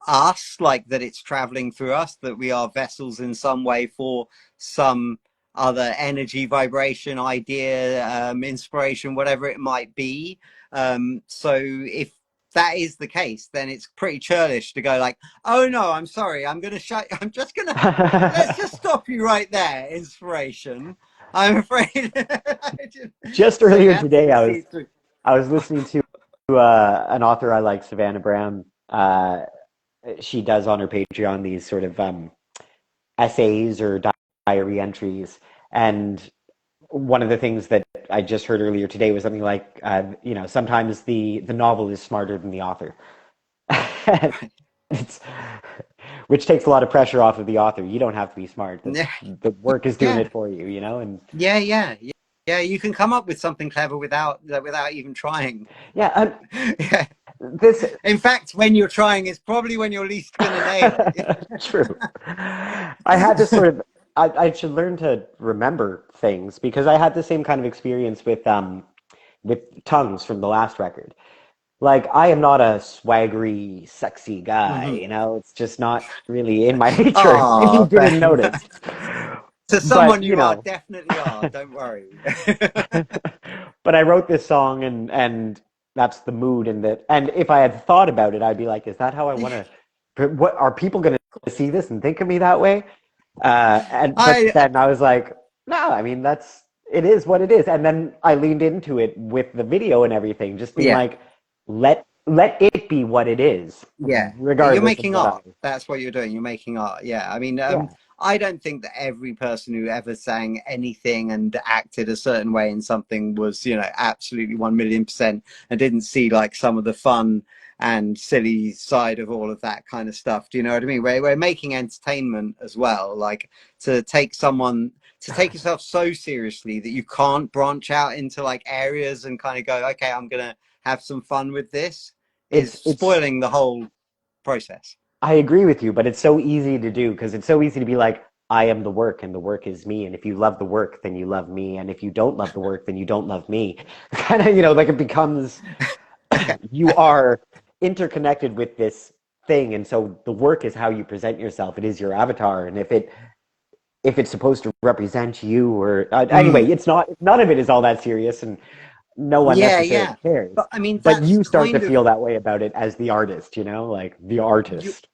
us, like that it's traveling through us, that we are vessels in some way for some other energy, vibration, idea, inspiration, whatever it might be. So if that is the case, then it's pretty churlish to go like, oh no, I'm sorry, I'm just gonna, let's just stop you right there, inspiration. I'm afraid. Just So you earlier have to today, proceed through. I was listening to an author I like, Savannah Brown. She does on her Patreon these sort of essays or diary entries, and one of the things that I just heard earlier today was something like, sometimes the novel is smarter than the author. It's, which takes a lot of pressure off of the author. You don't have to be smart. Yeah, The work is doing yeah, it for you, you know? And yeah. You can come up with something clever without even trying. yeah, Yeah. this In fact, when you're trying is probably when you're least gonna nail it. true. I had to sort of I should learn to remember things because I had the same kind of experience with Tongues from the last record. Like, I am not a swaggery, sexy guy, Hmm. you know? It's just not really in my nature, if you Oh, didn't notice. to But, someone you are, definitely are. Don't worry. but I wrote this song and that's the mood and if I had thought about it, I'd be like, is that how I want to, what are people going to see this and think of me that way? But I then I was like, no, I mean it is what it is. And then I leaned into it with the video and everything, just being Yeah, like, let it be what it is, yeah. You're regardless of making what I art. That's what you're doing. You're making art. Yeah. I mean, yeah. I don't think that every person who ever sang anything and acted a certain way in something was, absolutely 1,000,000% and didn't see like some of the fun and silly side of all of that kind of stuff. Do you know what I mean? We're making entertainment as well. Like to take yourself so seriously that you can't branch out into like areas and kind of go, okay, I'm gonna have some fun with this is It's spoiling the whole process. I agree with you, but it's so easy to do because it's so easy to be like, I am the work and the work is me. And if you love the work, then you love me. And if you don't love the work, then you don't love me. Kind of, like it becomes you are interconnected with this thing. And so the work is how you present yourself. It is your avatar. And if it's supposed to represent you or anyway, Mm. it's not, none of it is all that serious and no one Yeah, necessarily yeah. cares. But I mean, But that's you start to kind of feel that way about it as the artist, like the you. artist.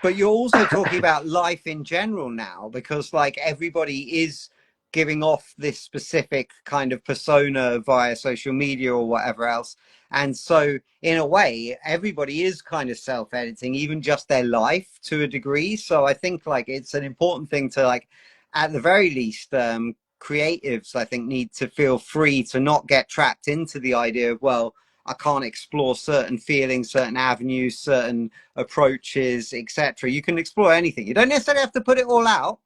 But you're also talking about life in general now because like everybody is giving off this specific kind of persona via social media or whatever else. And so in a way, everybody is kind of self-editing, even just their life to a degree. So I think like it's an important thing to like, at the very least, creatives, I think, need to feel free to not get trapped into the idea of, well, I can't explore certain feelings, certain avenues, certain approaches, etc. You can explore anything. You don't necessarily have to put it all out.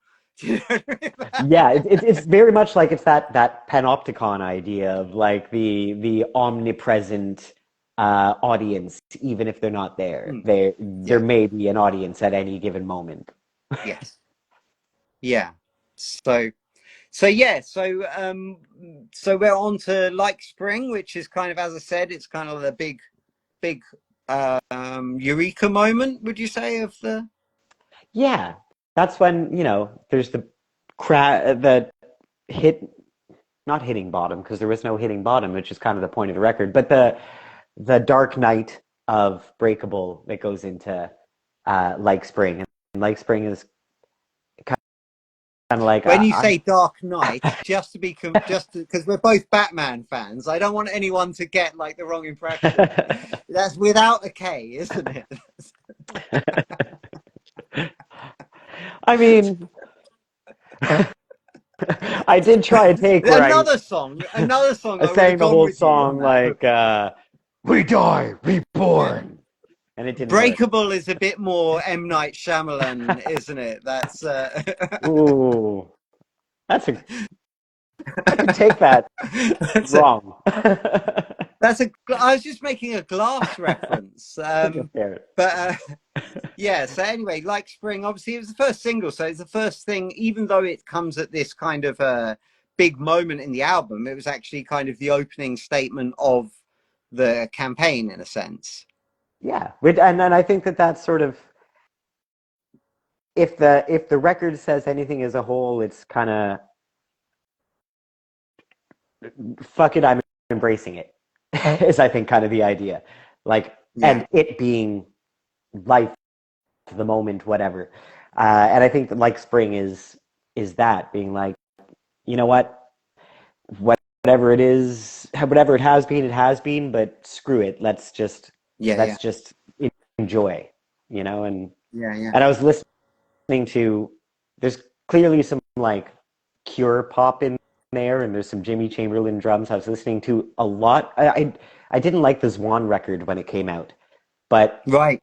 Yeah, it's very much like it's that panopticon idea of like the omnipresent audience, even if they're not there. Mm, There yeah. may be an audience at any given moment. Yes. Yeah. So so we're on to Like Spring, which is kind of, as I said, it's kind of the big eureka moment, would you say, of the Yeah, that's when, there's the hit not hitting bottom because there was no hitting bottom, which is kind of the point of the record, but the dark night of Breakable that goes into Like Spring. And Like Spring is kind of like when you say Dark Knight, just because we're both Batman fans, I don't want anyone to get like the wrong impression. That's without a K, isn't it? I mean, I did try a take where Another song I I would have sang the gone whole with you on song that. like "We die, reborn," and it didn't work. Breakable is a bit more M. Night Shyamalan, isn't it? That's Ooh, that's a I could take that that's a wrong. that's a. I was just making a glass reference, Fair. but yeah. So anyway, Like Spring, obviously it was the first single, so it's the first thing. Even though it comes at this kind of big moment in the album, it was actually kind of the opening statement of the campaign in a sense. Yeah, and then I think that that's sort of if the record says anything as a whole, it's kind of fuck it, I'm embracing it, is I think kind of the idea. Like, Yeah, and it being life, the moment, whatever. And I think that like spring is that being like, you know what, whatever it is, whatever it has been, but screw it. yeah, yeah, Let's just enjoy, you know. yeah, yeah. And I was listening to, there's clearly some like Cure pop in there, and there's some Jimmy Chamberlain drums. I was listening to a lot. I didn't like the Zwan record when it came out, but Right.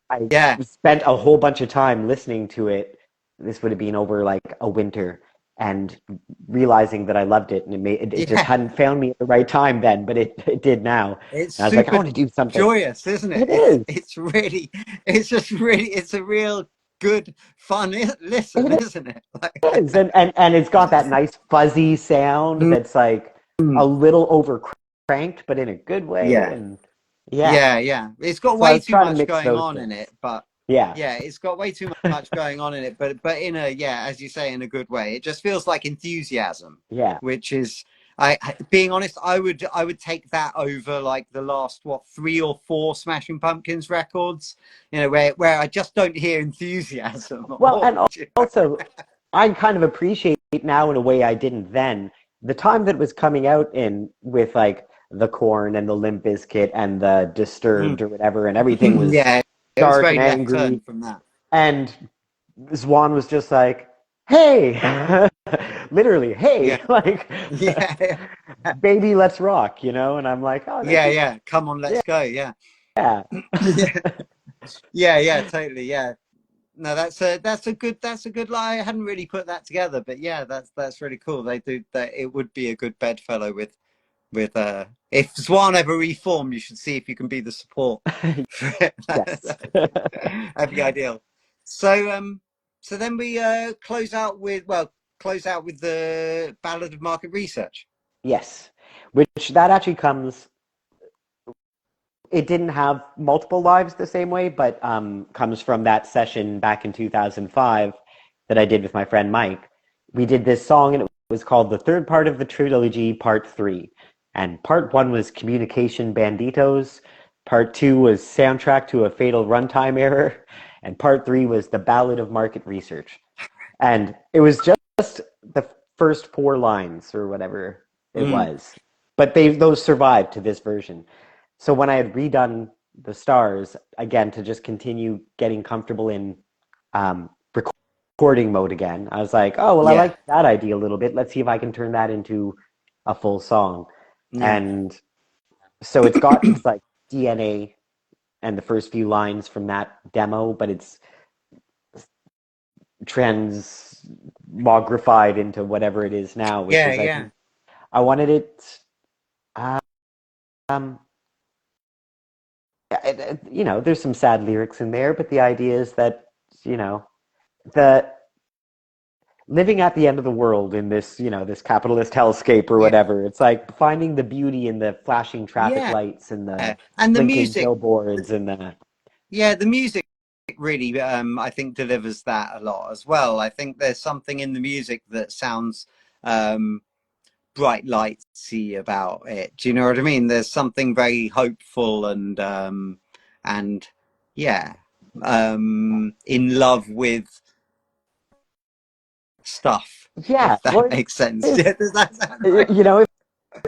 I Yeah, spent a whole bunch of time listening to it. This would have been over like a winter, and realizing that I loved it, and it just yeah. hadn't found me at the right time then, but it did now. It's And I was like, I super want to do something. joyous, isn't it? It is. It's really, it's just really, it's a real good fun listen, It isn't it? Like, is. And it's got that nice fuzzy sound that's like a mm, little over cranked, but in a good way. yeah. And yeah. Yeah, yeah. It's got So I way was too trying to much mix going those on things. in it, but Yeah. yeah, it's got way too much going on in it, but in a, yeah, as you say, in a good way. It just feels like enthusiasm, Yeah. which is, being honest, I would take that over like the last what, three or four Smashing Pumpkins records, you know, where I just don't hear enthusiasm. Well, Or and also, I kind of appreciate now in a way I didn't then. The time that was coming out in with like the Corn and the Limp Bizkit and the Disturbed or whatever, and everything was yeah, it was dark very and left angry. turn from that. And Swan was just like, "Hey," literally, Yeah, "Hey," like, yeah, "Baby, let's rock," you know. And I'm like, "Oh, this yeah, is yeah. Come on, let's go. Yeah, yeah, yeah, yeah, yeah. Totally. Yeah. No, that's a good lie. I hadn't really put that together, but yeah, that's really cool. They do that. It would be a good bedfellow with if Swan ever reform, you should see if you can be the support for it. yes, That'd be ideal. So so then we close out with the Ballad of Market Research. yes." Which that actually comes. It didn't have multiple lives the same way, but comes from that session back in 2005 that I did with my friend Mike. We did this song, and it was called The Third Part of the Trilogy, Part 3. And part 1 was Communication Banditos, part 2 was Soundtrack to a Fatal Runtime Error, and part 3 was The Ballad of Market Research. And it was just the first 4 lines or whatever it Mm, was. But those survived to this version. So when I had redone the stars again to just continue getting comfortable in um, recording mode again, I was like, oh well, I yeah, like that idea a little bit. Let's see if I can turn that into a full song. yeah, And so it's got its like DNA and the first few lines from that demo, but it's transmogrified into whatever it is now, which yeah, is I yeah, think I wanted it. Um, you know, there's some sad lyrics in there, but the idea is that, you know, the living at the end of the world in this, you know, this capitalist hellscape or yeah, whatever. It's like finding the beauty in the flashing traffic yeah. lights and the And the blinking music, billboards and the yeah, the music really, I think delivers that a lot as well. I think there's something in the music that sounds um, bright lightsy about it. Do you know what I mean? There's something very hopeful and yeah, in love with stuff, yeah. if that Well, makes sense. it's Yeah, does that sound right? you know, if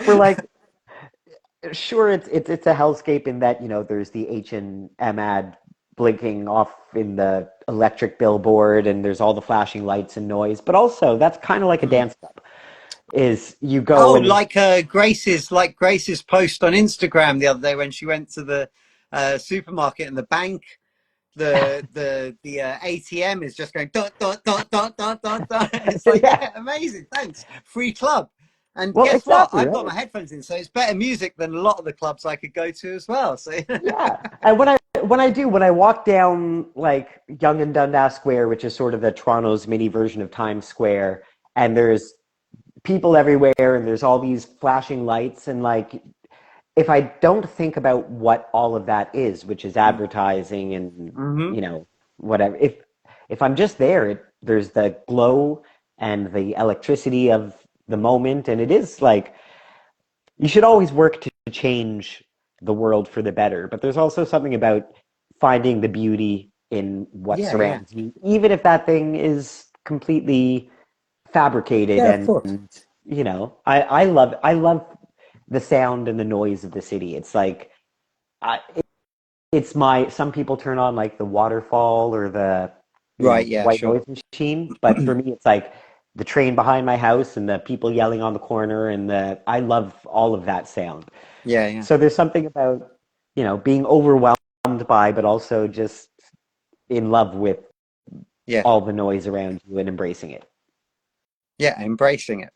we're like sure, it's a hellscape in that, you know, there's the H&M ad blinking off in the electric billboard and there's all the flashing lights and noise, but also that's kind of like a Hmm. dance club. Is you go Oh, and like Grace's post on Instagram the other day when she went to the supermarket and the bank, the ATM is just going dot dot dot dot dot dot dot. It's like, yeah. yeah, amazing, thanks, free club. And Well, guess what? exactly, I've got right? my headphones in, so it's better music than a lot of the clubs I could go to as well. So Yeah. And when I walk down like Yonge and Dundas Square, which is sort of the Toronto's mini version of Times Square, and there's people everywhere and there's all these flashing lights and like if I don't think about what all of that is, which is advertising and mm-hmm. you know whatever, if I'm just there, there's the glow and the electricity of the moment, and it is like you should always work to change the world for the better, but there's also something about finding the beauty in what Yeah, yeah, surrounds you, even if that thing is completely fabricated. yeah. Of And course. I love the sound and the noise of the city. It's like I, it's my some people turn on like the waterfall or the Right. Yeah. white Sure. noise machine, but for me it's like the train behind my house and the people yelling on the corner and the I love all of that sound. Yeah. Yeah. So there's something about being overwhelmed by, but also just in love with Yeah. all the noise around you and embracing it. Yeah. Embracing it,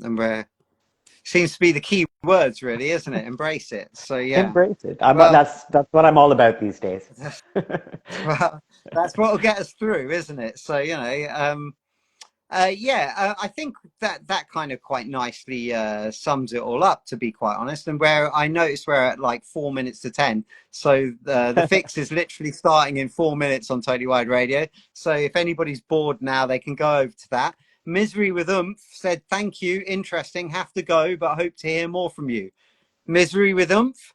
and we're seems to be the key words, really, isn't it? Embrace it. So yeah. Embrace it. Well, That's what I'm all about these days. well, that's what will get us through, isn't it? So yeah, I think that kind of quite nicely sums it all up, to be quite honest. And where I noticed we're at like 4 minutes to 10, so the fix is literally starting in 4 minutes on Totally Wide Radio. So if anybody's bored now, they can go over to that. Misery with Oomph said, "Thank you, interesting. Have to go, but hope to hear more from you." Misery with Oomph,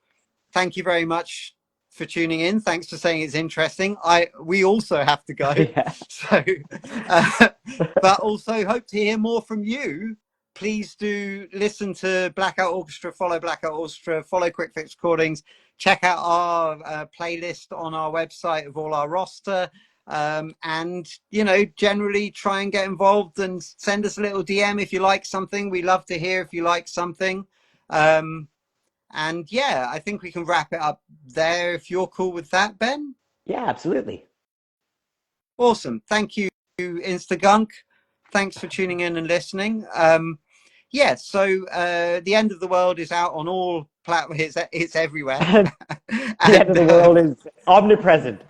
thank you very much for tuning in. Thanks for saying it's interesting. We also have to go, Yeah. so uh, but also hope to hear more from you. Please do listen to Blackout Orchestra, follow Blackout Orchestra, follow Quickfix Recordings, check out our playlist on our website of all our roster. And generally try and get involved and send us a little DM if you like something. We love to hear if you like something. And yeah, I think we can wrap it up there if you're cool with that, Ben. Yeah, absolutely. Awesome. Thank you, Instagunk. Thanks for tuning in and listening. Yeah, so the end of the world is out on all platforms. It's everywhere. The end of And the world is omnipresent.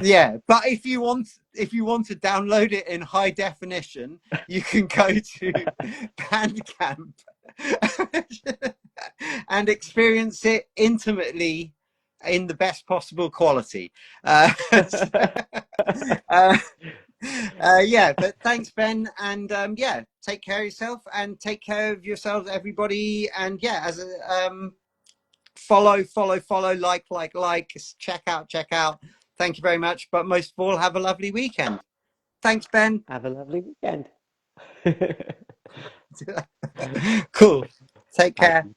yeah, but if you want to download it in high definition, you can go to Bandcamp and experience it intimately in the best possible quality. Uh, yeah, but thanks, Ben, and yeah, take care of yourself and take care of yourselves, everybody. And yeah, as a follow, like, check out. Thank you very much. But most of all, have a lovely weekend. Thanks, Ben. Have a lovely weekend. Cool. Take Bye. care.